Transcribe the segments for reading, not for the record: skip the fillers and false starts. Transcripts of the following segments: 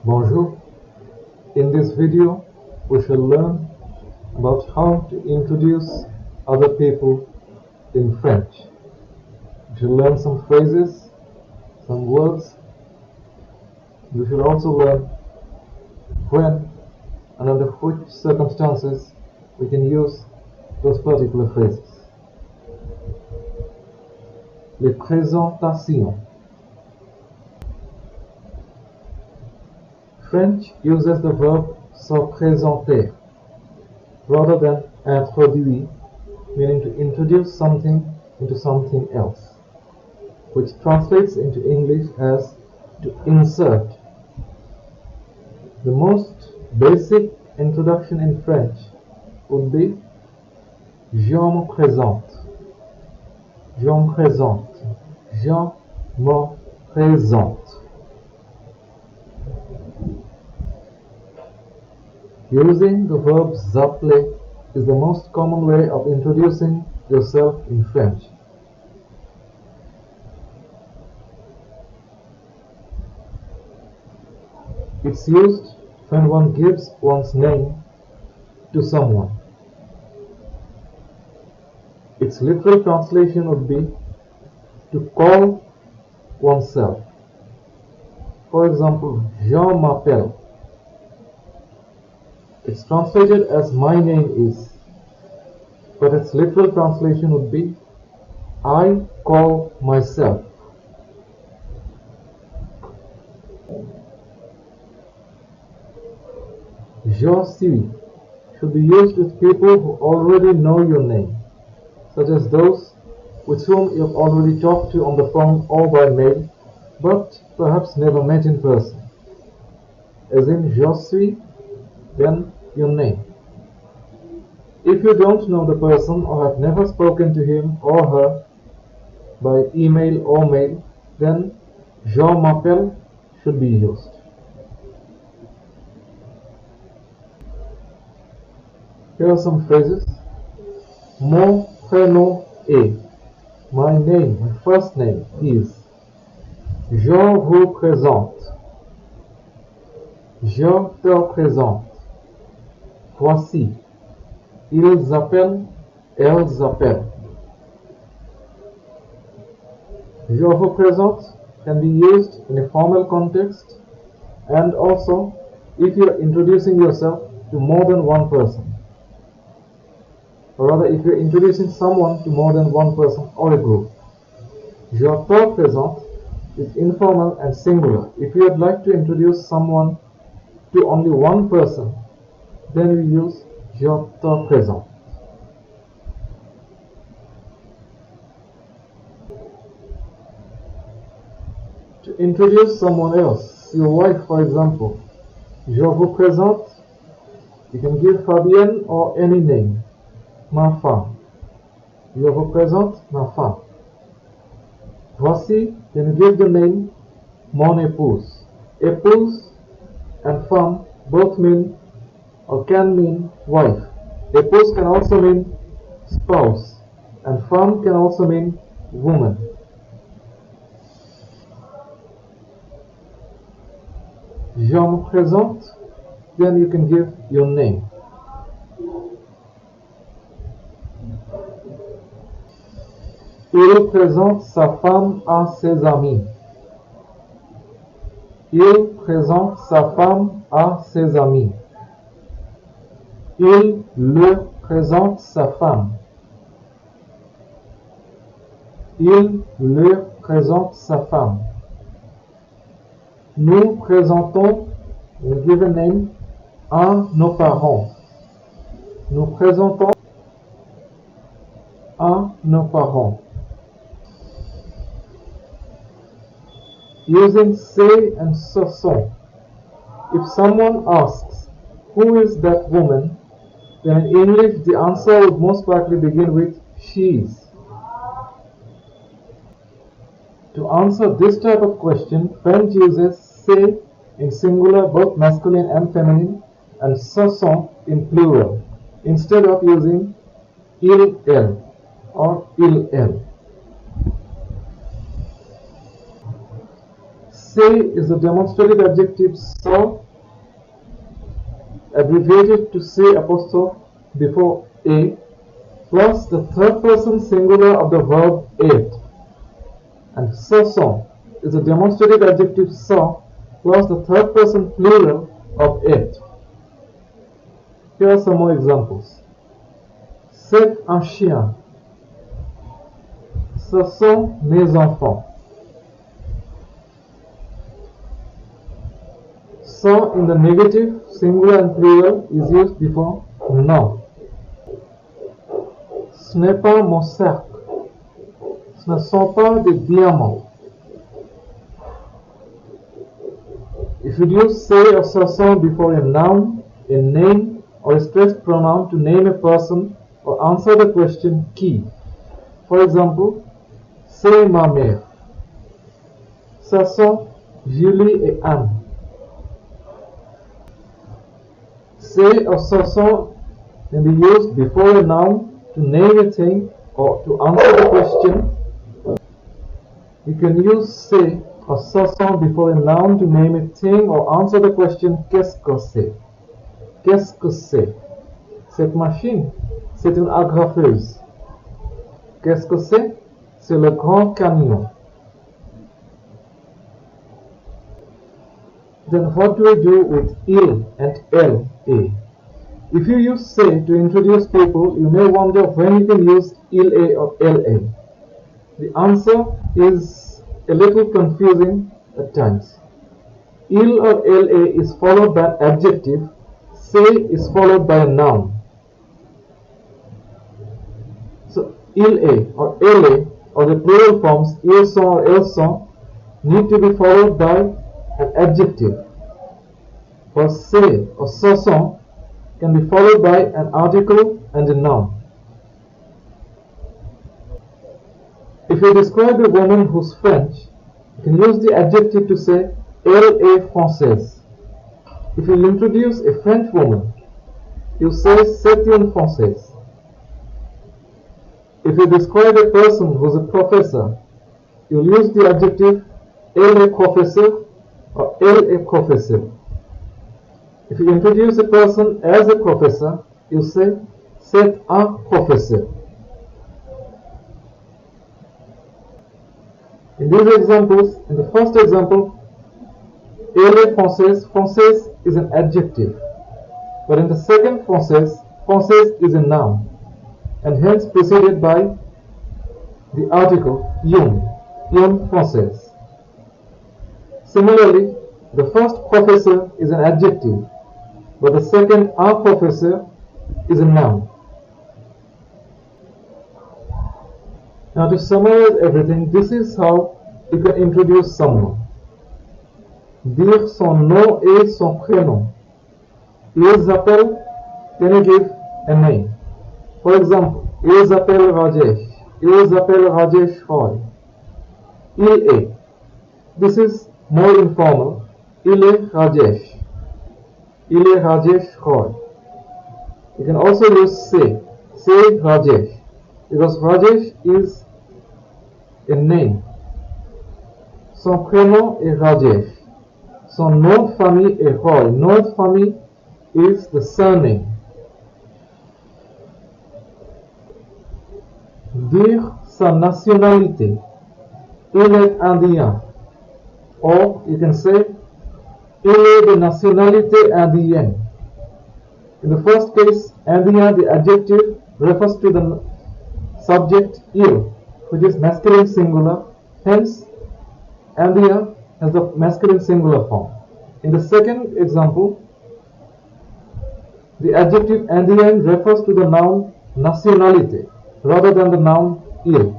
Bonjour. In this video, we shall learn about how to introduce other people in French. We shall learn some phrases, some words. We shall also learn when and under which circumstances we can use those particular phrases. Les présentations. French uses the verb se présenter rather than introduire, meaning to introduce something into something else, which translates into English as to insert. The most basic introduction in French would be Je me présente. Je me présente. Je me présente. Using the verb s'appeler is the most common way of introducing yourself in French. It's used when one gives one's name to someone. Its literal translation would be to call oneself. For example, Je m'appelle. It's translated as my name is, but its literal translation would be I call myself. Je suis should be used with people who already know your name, such as those with whom you have already talked to on the phone or by mail, but perhaps never met in person. As in Je suis, then your name. If you don't know the person or have never spoken to him or her by email or mail, then Je m'appelle should be used. Here are some phrases. Mon prénom est. My name, my first name is. Je vous présente. Je te présente. Voici. Ils appellent, elles appellent. Je vous présente can be used in a formal context and also if you are introducing yourself to more than one person. Or rather, if you are introducing someone to more than one person or a group. Je te présente is informal and singular. If you would like to introduce someone to only one person, then we use Je te présente. To introduce someone else, your wife for example, Je vous présente, you can give Fabienne or any name. Ma femme. Je vous présente ma femme. Voici, can you give the name mon épouse. Épouse and femme both mean or can mean wife. Épouse can also mean spouse and femme can also mean woman. Je me présente, then you can give your name. Il présente sa femme à ses amis. Il présente sa femme à ses amis. Il le présente sa femme. Il le présente sa femme. Nous présentons, we give a name, à nos parents. Nous présentons à nos parents. Using c'est and ce sont. If someone asks, who is that woman? Then in English the answer would most likely begin with she's. To answer this type of question, French uses c'est in singular, both masculine and feminine, and ce sont in plural, instead of using il, elle, or il, elle. Say is the demonstrative adjective saw, abbreviated to say apostrophe before a, plus the third person singular of the verb ate. And ce sont is the demonstrative adjective saw plus the third person plural of ate. Here are some more examples. C'est un chien. Ce sont mes enfants. So in the negative, singular and plural is used before non. Ce n'est pas mon cercle. Ce ne sont pas des diamants. If you use say or ce sont before a noun, a name, or a stressed pronoun to name a person or answer the question qui. For example, c'est ma mère. Ce sont Julie et Anne. Say or ce sont can be used before a noun to name a thing or to answer the question. You can use say or ce sont before a noun to name a thing or answer the question qu'est-ce que c'est? Qu'est-ce que c'est? Cette machine, c'est une agrafeuse. Qu'est-ce que c'est? C'est le grand camion. Then what do we do with il and la? If you use say to introduce people, you may wonder when you can use il or la. The answer is a little confusing at times. Il or la is followed by an adjective, say is followed by a noun. So il or la or the plural forms ils sont or elles sont need to be followed by an adjective. For say or ce sont can be followed by an article and a noun. If you describe a woman who's French, you can use the adjective to say elle est française. If you introduce a French woman, you say c'est une française. If you describe a person who's a professor, you'll use the adjective elle est professeur or elle est professeur. If you introduce a person as a professor, you say c'est un professeur. In these examples, in the first example, elle est française, française is an adjective. But in the second française, française is a noun, and hence preceded by the article une française. Similarly, the first professor is an adjective, but the second un professeur is a noun. Now to summarize everything, this is how you can introduce someone. Dire son nom et son prénom. Ils appellent, can you give a name? For example, ils appellent Rajesh. Ils appellent Rajesh Roy. Il est. This is more informal. Il est Rajesh. Il est Rajesh Roy. You can also use say. Say Rajesh. Because Rajesh is a name. Son prénom est Rajesh. Son nom de famille est Roy. Nom de famille is the surname. Dire sa nationalité. Il est indien. Or you can say il est de nationalité indienne. In the first case, indien, the adjective, refers to the subject il, which is masculine singular. Hence, indien has the masculine singular form. In the second example, the adjective indien refers to the noun nationalité rather than the noun il.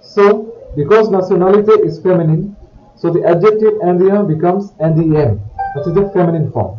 So, because nationalité is feminine, so the adjective indien becomes indien, that is the feminine form.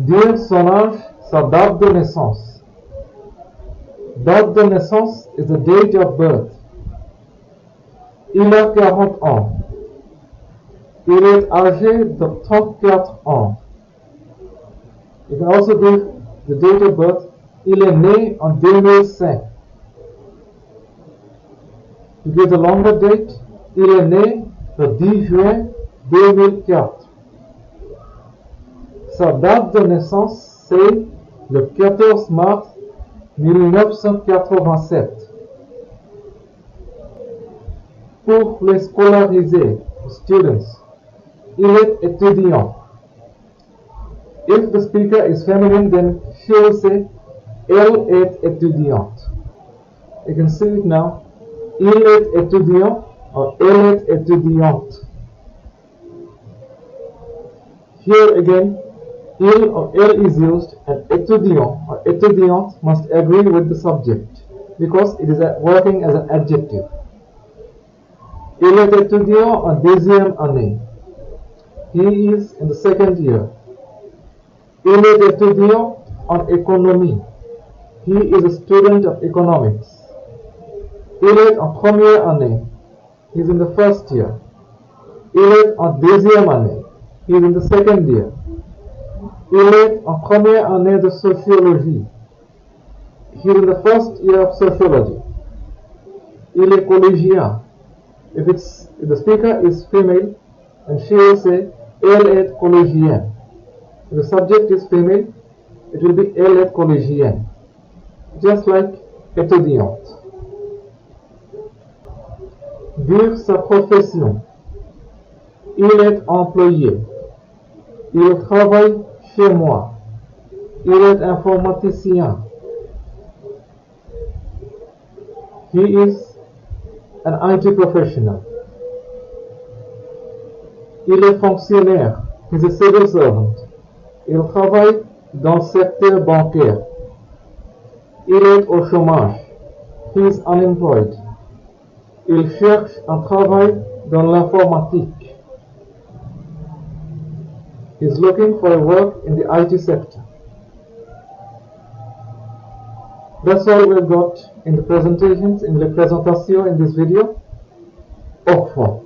Dire son âge, sa date de naissance. Date de naissance is the date of birth. Il a 40 ans. Il est âgé de 34 ans. You can also give the date of birth. Il est né en 2005. To give the longer date, il est né le 10 juin 2004. Sa date de naissance, c'est le 14 mars 1987. Pour les scolarisés, students, il est étudiant. If the speaker is feminine, then she will say, elle est étudiante. You can see it now. Il est étudiant or elle est étudiante. Here again, il or elle is used and étudiant or étudiante must agree with the subject because it is working as an adjective. Il est étudiant en deuxième année. He is in the second year. Il est étudiant en économie. He is a student of economics. Il est en première année. He is in the first year. Il est en deuxième année. He is in the second year. Il est en première année de sociologie. He is in the first year of sociology. Il est collégien. If the speaker is female, and she will say, elle est collégienne. If the subject is female, it will be elle est collégienne. Just like étudiante. Dire sa profession. Il est employé. Il travaille chez moi. Il est informaticien. He is an IT professional. Il est fonctionnaire. He is a civil servant. Il travaille dans le secteur bancaire. Il est au chômage. He is unemployed. Il cherche un travail dans l'informatique. He is looking for a work in the IT sector. That's all we've got in the presentations, in the presentation in this video. Au revoir.